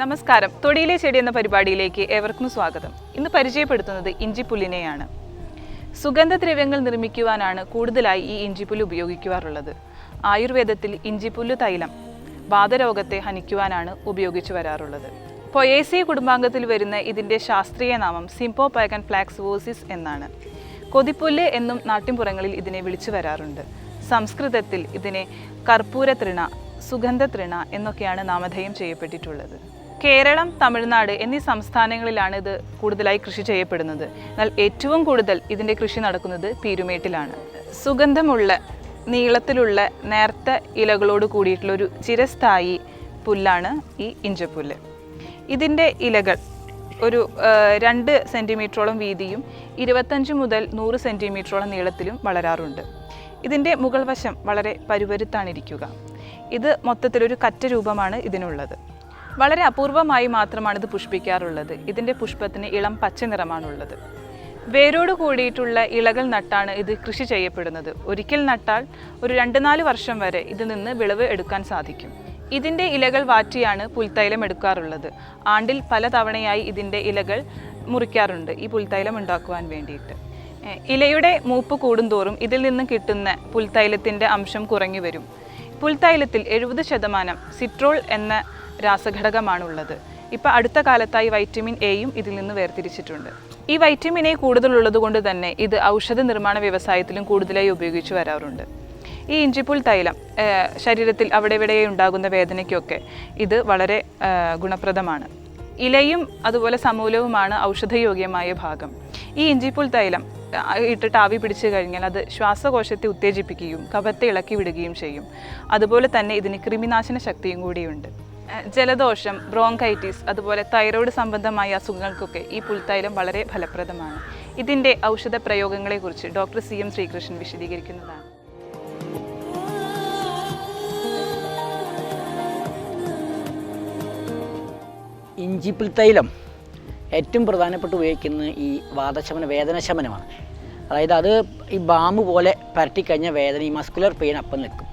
നമസ്കാരം. തൊടിയിലെ ചെടി എന്ന പരിപാടിയിലേക്ക് ഏവർക്കും സ്വാഗതം. ഇന്ന് പരിചയപ്പെടുത്തുന്നത് ഇഞ്ചിപ്പുല്ലിനെയാണ്. സുഗന്ധദ്രവ്യങ്ങൾ നിർമ്മിക്കുവാനാണ് കൂടുതലായി ഈ ഇഞ്ചിപ്പുല്ല് ഉപയോഗിക്കാറുള്ളത്. ആയുർവേദത്തിൽ ഇഞ്ചിപ്പുല്ല് തൈലം വാതരോഗത്തെ ഹനിക്കുവാനാണ് ഉപയോഗിച്ചു വരാറുള്ളത്. പൊയേസി കുടുംബാംഗത്തിൽ വരുന്ന ഇതിൻ്റെ ശാസ്ത്രീയ നാമം സിംപോപൈഗൻ ഫ്ലാക്സ്വോസിസ് എന്നാണ്. കൊതിപ്പുല്ല് എന്നും നാട്ടിൻപുറങ്ങളിൽ ഇതിനെ വിളിച്ചു വരാറുണ്ട്. സംസ്കൃതത്തിൽ ഇതിനെ കർപ്പൂര തൃണ, സുഗന്ധ തൃണ എന്നൊക്കെയാണ് നാമധേയം ചെയ്യപ്പെട്ടിട്ടുള്ളത്. കേരളം, തമിഴ്നാട് എന്നീ സംസ്ഥാനങ്ങളിലാണ് ഇത് കൂടുതലായി കൃഷി ചെയ്യപ്പെടുന്നത്. എന്നാൽ ഏറ്റവും കൂടുതൽ ഇതിൻ്റെ കൃഷി നടക്കുന്നത് പീരുമേട്ടിലാണ്. സുഗന്ധമുള്ള നീളത്തിലുള്ള നേർത്ത ഇലകളോട് കൂടിയിട്ടുള്ളൊരു ചിരസ്ഥായി പുല്ലാണ് ഈ ഇഞ്ചിപ്പുല്ല്. ഇതിൻ്റെ ഇലകൾ ഒരു 2 സെൻറ്റിമീറ്ററോളം വീതിയും 25 മുതൽ 100 സെൻറ്റിമീറ്ററോളം നീളത്തിലും വളരാറുണ്ട്. ഇതിൻ്റെ മുകൾ വശം വളരെ പരുപരുത്താണിരിക്കുക. ഇത് മൊത്തത്തിലൊരു കറ്റ രൂപമാണ് ഇതിനുള്ളത്. വളരെ അപൂർവമായി മാത്രമാണ് ഇത് പുഷ്പിക്കാറുള്ളത്. ഇതിൻ്റെ പുഷ്പത്തിന് ഇളം പച്ച നിറമാണുള്ളത്. വേരോട് കൂടിയിട്ടുള്ള ഇലകൾ നട്ടാണ് ഇത് കൃഷി ചെയ്യപ്പെടുന്നത്. ഒരിക്കൽ നട്ടാൽ ഒരു 2-4 വർഷം വരെ ഇതിൽ നിന്ന് വിളവ് എടുക്കാൻ സാധിക്കും. ഇതിൻ്റെ ഇലകൾ വാറ്റിയാണ് പുൽത്തൈലം എടുക്കാറുള്ളത്. ആണ്ടിൽ പല തവണയായി ഇതിൻ്റെ ഇലകൾ മുറിക്കാറുണ്ട് ഈ പുൽത്തൈലം ഉണ്ടാക്കുവാൻ വേണ്ടിയിട്ട്. ഇലയുടെ മൂപ്പ് കൂടുന്തോറും ഇതിൽ നിന്ന് കിട്ടുന്ന പുൽത്തൈലത്തിൻ്റെ അംശം കുറഞ്ഞു വരും. പുൽത്തൈലത്തിൽ 70% സിട്രോൾ എന്ന രാസഘടകമാണുള്ളത്. ഇപ്പോൾ അടുത്ത കാലത്തായി വൈറ്റമിൻ എയും ഇതിൽ നിന്ന് വേർതിരിച്ചിട്ടുണ്ട്. ഈ വൈറ്റമിൻ എ കൂടുതലുള്ളത് കൊണ്ട് തന്നെ ഇത് ഔഷധ നിർമ്മാണ വ്യവസായത്തിലും കൂടുതലായി ഉപയോഗിച്ചു വരാറുണ്ട്. ഈ ഇഞ്ചിപ്പുൽ തൈലം ശരീരത്തിൽ അവിടെ ഇവിടെ ഉണ്ടാകുന്ന വേദനയ്ക്കൊക്കെ ഇത് വളരെ ഗുണപ്രദമാണ്. ഇലയും അതുപോലെ സമൂലവുമാണ് ഔഷധയോഗ്യമായ ഭാഗം. ഈ ഇഞ്ചിപ്പുൽ തൈലം ഇട്ടിട്ട് ആവി പിടിച്ചു കഴിഞ്ഞാൽ അത് ശ്വാസകോശത്തെ ഉത്തേജിപ്പിക്കുകയും കഫത്തെ ഇളക്കി വിടുകയും ചെയ്യും. അതുപോലെ തന്നെ ഇതിന് കൃമിനാശന ശക്തിയും കൂടിയുണ്ട്. ജലദോഷം, ബ്രോങ്കൈറ്റിസ് അതുപോലെ തൈറോയ്ഡ് സംബന്ധമായ അസുഖങ്ങൾക്കൊക്കെ ഈ പുൽത്തൈലം വളരെ ഫലപ്രദമാണ്. ഇതിൻ്റെ ഔഷധ പ്രയോഗങ്ങളെക്കുറിച്ച് ഡോക്ടർ CM ശ്രീകൃഷ്ണൻ വിശദീകരിക്കുന്നതാണ്. ഇഞ്ചിപ്പുൽ തൈലം ഏറ്റവും പ്രധാനപ്പെട്ട് ഉപയോഗിക്കുന്നത് ഈ വാതശമന വേദനശമനമാണ്. അതായത് അത് ഈ ബാമ്പ് പോലെ പരട്ടിക്കഴിഞ്ഞാൽ വേദന, ഈ മസ്കുലർ പെയിൻ അപ്പം നിൽക്കും.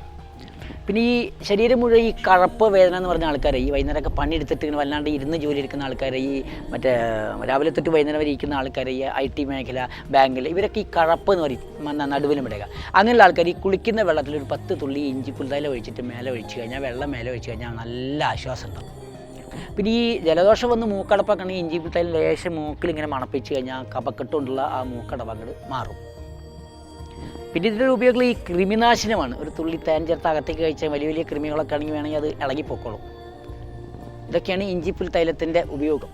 പിന്നെ ഈ ശരീരം മുഴുവൻ ഈ കഴപ്പ് വേദന എന്ന് പറഞ്ഞ ആൾക്കാർ, ഈ വൈകുന്നേരമൊക്കെ പണിയെടുത്തിട്ട് ഇങ്ങനെ വല്ലാണ്ട് ഇരുന്ന് ജോലി എടുക്കുന്ന ആൾക്കാർ, ഈ മറ്റേ രാവിലെ തൊട്ട് വൈകുന്നേരം വരെ ഇരിക്കുന്ന ആൾക്കാർ, ഈ IT മേഖല, ബാങ്കിൽ, ഇവരൊക്കെ ഈ കഴപ്പ് എന്ന് പറയും നടുവിലും ഇടുക. അങ്ങനെയുള്ള ആൾക്കാർ ഈ കുളിക്കുന്ന വെള്ളത്തിൽ ഒരു 10 തുള്ളി ഇഞ്ചിപ്പുൽ തൈലം ഒഴിച്ചിട്ട് മേലെ ഒഴിച്ച് കഴിഞ്ഞാൽ, വെള്ളം മേലെ ഒഴിച്ച് കഴിഞ്ഞാൽ നല്ല ആശ്വാസം ഉണ്ടാകും. പിന്നെ ഈ ജലദോഷം വന്ന് മൂക്കടപ്പൊക്കെ ആണെങ്കിൽ ഇഞ്ചിപ്പുൽ തൈലം ലേശം മൂക്കിൽ ഇങ്ങനെ മണപ്പിച്ച് കഴിഞ്ഞാൽ കഫക്കെട്ടുകൊണ്ടുള്ള ആ മൂക്കടപ്പ് അങ്ങോട്ട് മാറും. പിന്നെ ഇതിൻ്റെ ഉപയോഗം ഈ കൃമിനാശിനമാണ്. ഒരു തുള്ളി തേൻ ചേർത്ത് അകത്തേക്ക് കഴിച്ചാൽ വലിയ വലിയ കൃമികളൊക്കെ ആണെങ്കിൽ വേണമെങ്കിൽ അത് ഇളകിപ്പോക്കോളും. ഇതൊക്കെയാണ് ഇഞ്ചിപ്പുൽ തൈലത്തിൻ്റെ ഉപയോഗം.